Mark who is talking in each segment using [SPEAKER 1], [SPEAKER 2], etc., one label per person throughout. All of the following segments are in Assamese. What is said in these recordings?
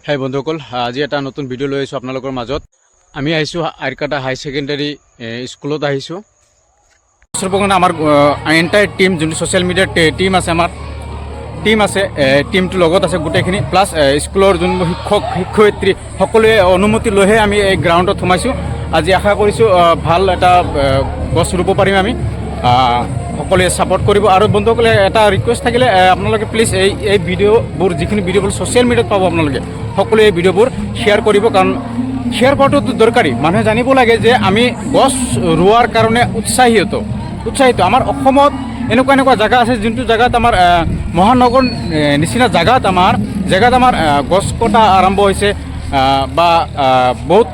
[SPEAKER 1] হাই বন্ধুসকল, আজি এটা নতুন ভিডিঅ' লৈ আহিছোঁ আপোনালোকৰ মাজত। আমি আহিছোঁ আইৰকাটা হাই ছেকেণ্ডাৰী স্কুলত আহিছোঁ। আমাৰ এণ্টায়াৰ টিম, যোনটো ছ'চিয়েল মিডিয়াৰ টিম আছে, আমাৰ টিম আছে, টিমটোৰ লগত আছে গোটেইখিনি, প্লাছ স্কুলৰ যোনবোৰ শিক্ষয়িত্ৰী সকলোৱে অনুমতি লৈহে আমি এই গ্ৰাউণ্ডত সোমাইছোঁ। আজি আশা কৰিছোঁ ভাল এটা গছ ৰুব পাৰিম আমি। সকলোৱে ছাপোৰ্ট কৰিব। আৰু বন্ধুসকলে এটা ৰিকুৱেষ্ট থাকিলে, আপোনালোকে প্লিজ এই ভিডিঅ'বোৰ, যিখিনি ভিডিঅ'বোৰ ছ'চিয়েল মিডিয়াত পাব, আপোনালোকে সকলোৱে এই ভিডিঅ'বোৰ শ্বেয়াৰ কৰিব, কাৰণ শ্বেয়াৰ কৰাটো দৰকাৰী। মানুহে জানিব লাগে যে আমি গছ ৰোৱাৰ কাৰণে উৎসাহিত। আমাৰ অসমত এনেকুৱা জেগা আছে, যোনটো জেগাত আমাৰ মহানগৰ নিচিনা জেগাত আমাৰ গছ কটা আৰম্ভ হৈছে, বা বহুত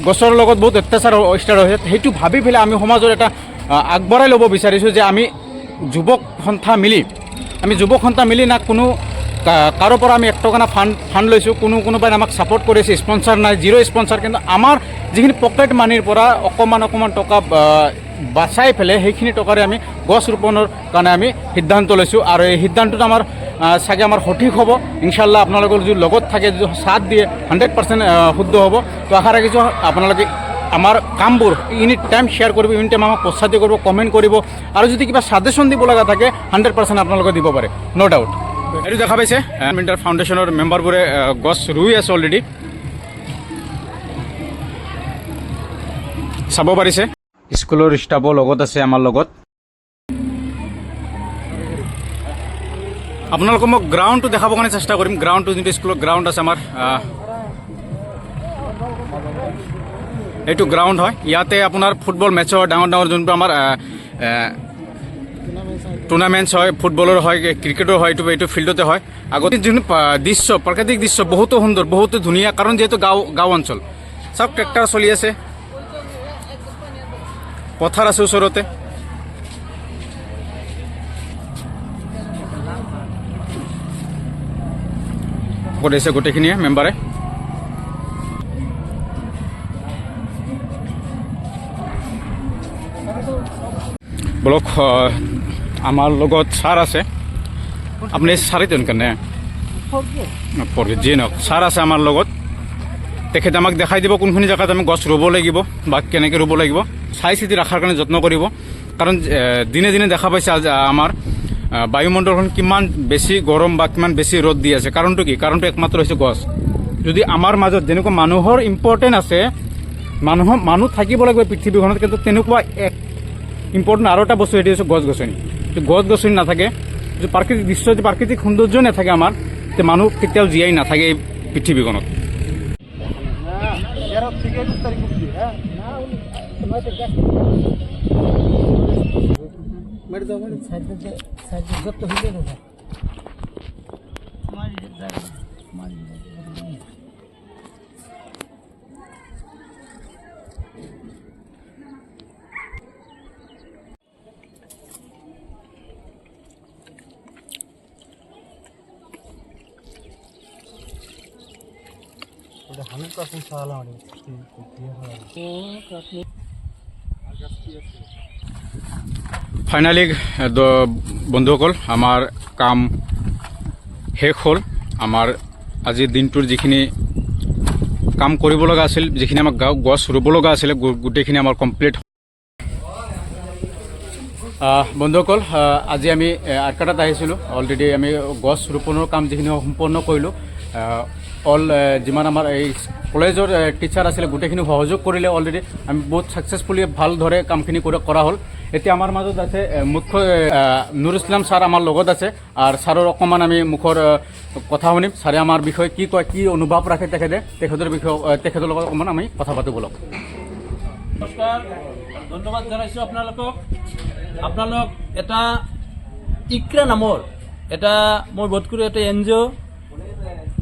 [SPEAKER 1] গছৰ লগত বহুত অত্যাচাৰ ষ্টাৰ্ট হৈছে। সেইটো ভাবি পেলাই আমি সমাজৰ এটা আগবঢ়াই ল'ব বিচাৰিছোঁ যে আমি যুৱক সন্থা মিলি না কোনো কাৰো পৰা আমি 1 টকা না ফাণ্ড লৈছোঁ, কোনোবাই আমাক ছাপোৰ্ট কৰিছে, স্পনচাৰ নাই, জিৰ' স্পনচাৰ। কিন্তু আমাৰ যিখিনি পকেট মানিৰ পৰা অকণমান টকা বাচাই পেলাই সেইখিনি টকাৰে আমি গছ ৰোপণৰ কাৰণে আমি সিদ্ধান্ত লৈছোঁ। আৰু এই সিদ্ধান্তটো আমাৰ চাগে আমাৰ সঠিক হ'ব ইনশাল্লাহ। আপোনালোকৰ যদি লগত থাকে, যদি সাথ দিয়ে, 100% শুদ্ধ হ'ব। তো আশা ৰাখিছোঁ আপোনালোকে আমাৰ কামবোৰ এনি টাইম শ্বেয়াৰ কৰিব, এনি টাইম আমাক প্ৰচাৰিত কৰিব, কমেণ্ট কৰিব। আৰু যদি কিবা ছাজেশ্যন দিব লগা থাকে 100% আপোনালোকে দিব পাৰে, ন' ডাউট। এইটো দেখা পাইছে মিণ্টাৰ ফাউণ্ডেশ্যনৰ মেম্বাৰবোৰে গছ ৰুই আছে অলৰেডি, চাব পাৰিছে। স্কুলৰ ষ্টাফো লগত আছে আমাৰ লগত। আপোনালোকক মই গ্ৰাউণ্ডটো দেখাবৰ কাৰণে চেষ্টা কৰিম। গ্ৰাউণ্ডটো যোনটো স্কুলৰ গ্ৰাউণ্ড আছে আমাৰ, এইটো গ্ৰাউণ্ড হয়। ইয়াতে আপোনাৰ ফুটবল মেটচ হয়, ডাঙৰ যোনটো আমাৰ টুৰ্ণামেণ্টছ হয়, ফুটবলৰ হয়, ক্ৰিকেটৰ হয়, এইটো ফিল্ডতে হয়। আগতে যোনটো দৃশ্য, প্ৰাকৃতিক দৃশ্য বহুতো সুন্দৰ, বহুতো ধুনীয়া, কাৰণ যিহেতু গাঁও অঞ্চল। চাওক, ট্ৰেক্টৰ চলি আছে, পথাৰ আছে ওচৰতে। কৰিছে গোটেইখিনিয়ে মেম্বাৰে। বলক, আমাৰ লগত ছাৰ আছে। আপুনি ছাৰেইতোন কাৰণে যিয়ে নহওক, ছাৰ আছে আমাৰ লগত। তেখেতে আমাক দেখাই দিব কোনখিনি জেগাত আমি গছ ৰুব লাগিব বা কেনেকৈ ৰুব লাগিব। চাই চিতি ৰখাৰ কাৰণে যত্ন কৰিব, কাৰণ দিনে দিনে দেখা পাইছে আমাৰ বায়ুমণ্ডলখন কিমান বেছি গৰম বা কিমান বেছি ৰ'দ দি আছে। কাৰণটো কি? কাৰণটো একমাত্ৰ হৈছে গছ। যদি আমাৰ মাজত যেনেকুৱা মানুহৰ ইম্পৰ্টেণ্ট আছে, মানুহ থাকিব লাগিব পৃথিৱীখনত, কিন্তু তেনেকুৱা এক ইম্পৰ্টেণ্ট আৰু এটা বস্তু, সেইটো হৈছে গছ-গছনি। গছ-গছনি নাথাকে, যদি প্ৰাকৃতিক দৃশ্য, যদি প্ৰাকৃতিক সৌন্দৰ্য নাথাকে আমাৰ, তে মানুহ কেতিয়াও জীয়াই নাথাকে এই পৃথিৱীখনত। ফাইনালি বন্ধুসকল, আমাৰ কাম শেষ হ'ল। আমাৰ আজিৰ দিনটোৰ যিখিনি কাম কৰিব লগা আছিল, যিখিনি আমাক গছ ৰুব লগা আছিলে, গোটেইখিনি আমাৰ কমপ্লিট। বন্ধুসকল, আজি আমি আইৰকাটাত আহিছিলোঁ। অলৰেডি আমি গছ ৰোপণৰ কাম যিখিনি সম্পন্ন কৰিলোঁ। যিমান আমাৰ এই কলেজৰ টিচাৰ আছিলে, গোটেইখিনি সহযোগ কৰিলে। অলৰেডি আমি বহুত ছাকচেছফুলি ভালদৰে কামখিনি কৰা হ'ল। এতিয়া আমাৰ মাজত আছে মুখ্য নুৰ ইছলাম ছাৰ আমাৰ লগত আছে। আৰু ছাৰৰ অকণমান আমি মুখৰ কথা শুনিম। ছাৰে আমাৰ বিষয়ে কি কয়, কি অনুভৱ ৰাখে তেখেতৰ বিষয়ে, তেখেতৰ লগত অকণমান আমি কথা পাতোঁ বলক।
[SPEAKER 2] নমস্কাৰ, ধন্যবাদ জনাইছোঁ আপোনালোকক। আপোনালোক এটা ইক্ৰা নামৰ এটা, মই বোধ কৰোঁ এটা NGO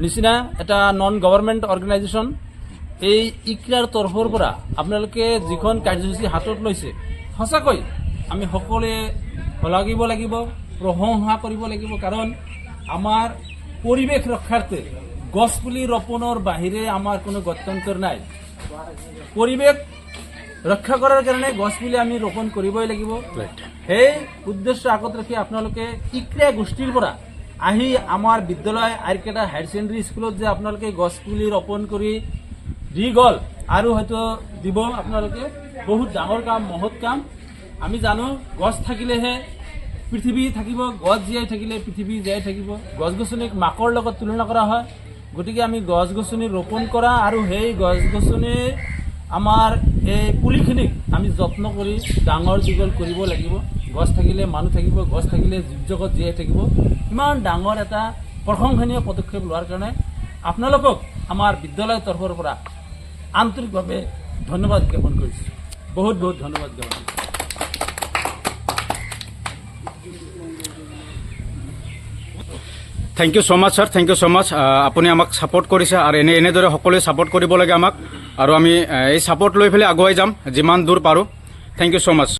[SPEAKER 2] নিচিনা এটা নন গভৰ্ণমেণ্ট অৰ্গেনাইজেশ্যন, এই ইক্ৰাৰ তৰফৰ পৰা আপোনালোকে যিখন কাৰ্যসূচী হাতত লৈছে, সঁচাকৈ আমি সকলোৱে লাগিব, প্ৰশংসা কৰিব লাগিব। কাৰণ আমাৰ পৰিৱেশ ৰক্ষাৰ্থে গছপুলি ৰোপণৰ বাহিৰে আমাৰ কোনো গত্যন্তৰ নাই। পৰিৱেশ ৰক্ষা কৰাৰ কাৰণে গছপুলি আমি ৰোপণ কৰিবই লাগিব। সেই উদ্দেশ্য আগত ৰাখি আপোনালোকে ইক্ৰা গোষ্ঠীৰ পৰা আহি আমাৰ বিদ্যালয় আইৰকেটা হায়াৰ ছেকেণ্ডেৰী স্কুলত যে আপোনালোকে গছ পুলি ৰোপণ কৰি দি গ'ল আৰু হয়তো দিব আপোনালোকে বহুত ডাঙৰ কাম মহৎ কাম আমি জানো গছ থাকিলেহে পৃথিৱী থাকিব গছ জীয়াই থাকিলে পৃথিৱী জীয়াই থাকিব গছ গছনিক মাকৰ লগত তুলনা কৰা হয় গতিকে আমি গছ গছনি ৰোপণ কৰা আৰু সেই গছ গছনি আমাৰ এই পুলিখিনিক আমি যত্ন কৰি ডাঙৰ দীঘল কৰিব লাগিব গছ থাকিলে মানুহ থাকিব গছ থাকিলে জীৱ জগত জীয়াই থাকিব ইমান ডাঙৰ এটা প্ৰশংসনীয় পদক্ষেপ লোৱাৰ কাৰণে আপোনালোকক আমাৰ বিদ্যালয়ৰ তৰফৰ পৰা আন্তৰিকভাৱে ধন্যবাদ জ্ঞাপন কৰিছোঁ বহুত বহুত ধন্যবাদ জ্ঞাপন কৰিছোঁ
[SPEAKER 1] thank you so' much sir thank you so' much আপুনি আমাক ছাপোৰ্ট কৰিছে আৰু এনেদৰে সকলোৱে ছাপোৰ্ট কৰিব লাগে আমাক আৰু আমি এই ছাপোৰ্ট লৈ পেলাই আগুৱাই যাম যিমান দূৰ পাৰোঁ থেংক ইউ ছ' মাছ